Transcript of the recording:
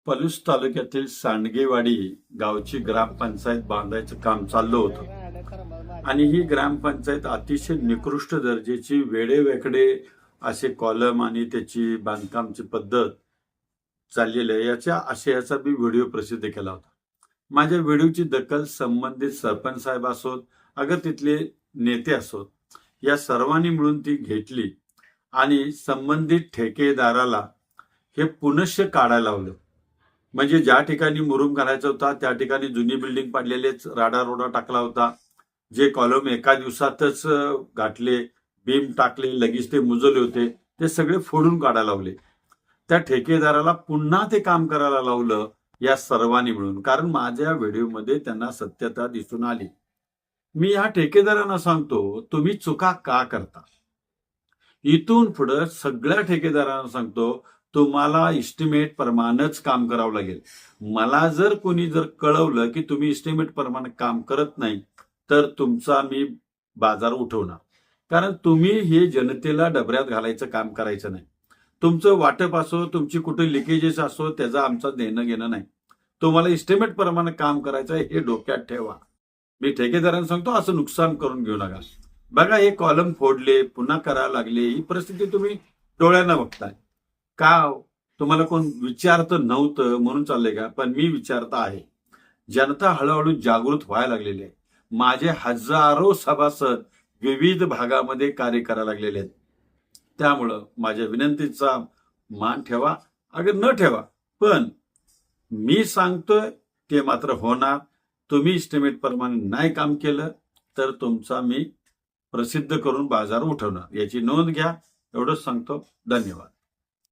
पलूस तालुक्यातील सांडगेवाडी गावची ग्रामपंचायत बांधायचं काम चाललं होतं आणि ही ग्रामपंचायत अतिशय निकृष्ट दर्जाची वेडेवेकडे असे कॉलम आणि त्याची बांधकामची पद्धत चाललेली आहे याच्या आशयाचा मी व्हिडिओ प्रसिद्ध केला होता. माझ्या व्हिडिओची दखल संबंधित सरपंच साहेब असोत अगर तिथले नेते असोत या सर्वांनी मिळून ती घेतली आणि संबंधित ठेकेदाराला हे पुनश्च काढायला लावलं. म्हणजे ज्या ठिकाणी मुरुम करायचा होता त्या ठिकाणी जुनी बिल्डिंग पाडलेलेच राडा रोडा टाकला होता. जे कॉलम एका दिवसातच गाठले, बीम टाकले, लगेच ते मुजवले होते, ते सगळे फोडून काढायला लावले. त्या ठेकेदाराला पुन्हा ते काम करायला लावलं या सर्वांनी मिळून. कारण माझ्या व्हिडिओमध्ये त्यांना सत्यता दिसून आली. मी ह्या ठेकेदारांना सांगतो, तुम्ही चुका का करता. इथून पुढे सगळ्या ठेकेदारांना सांगतो, तुम्हाला इस्टिमेट प्रमाणेच काम करावं लागेल. मला जर कोणी कळवलं की तुम्ही इस्टिमेट प्रमाणे काम करत नाही तर तुमचा मी बाजार उठवणार. कारण तुम्ही हे जनतेला डबऱ्यात घालायचं काम करायचं नाही. तुमचं वाटप असो, तुमची कुठे लिकेजेस असो, त्याचं आमचं देणं घेणं नाही. तुम्हाला इस्टिमेट प्रमाणे काम करायचं हे डोक्यात ठेवा. मी ठेकेदारांना सांगतो, असं नुकसान करून घेऊ नका. बघा, हे कॉलम फोडले, पुन्हा करायला लागले, ही परिस्थिती तुम्ही डोळ्यांना बघताय. का तुम्हाला कोण विचारतं नव्हतं म्हणून चाललंय का? पण मी विचारता आहे. जनता हळूहळू जागृत व्हायला लागलेली आहे. माझे हजारो सभासद विविध भागामध्ये कार्य करायला लागलेले आहेत. त्यामुळं माझ्या विनंतीचा मान ठेवा, अगर न ठेवा, पण मी सांगतोय ते मात्र होणार. तुम्ही इस्टिमेट प्रमाणे नाही काम केलं तर तुमचा मी प्रसिद्ध करून बाजार उठवणार. याची नोंद घ्या. एवढंच सांगतो. धन्यवाद.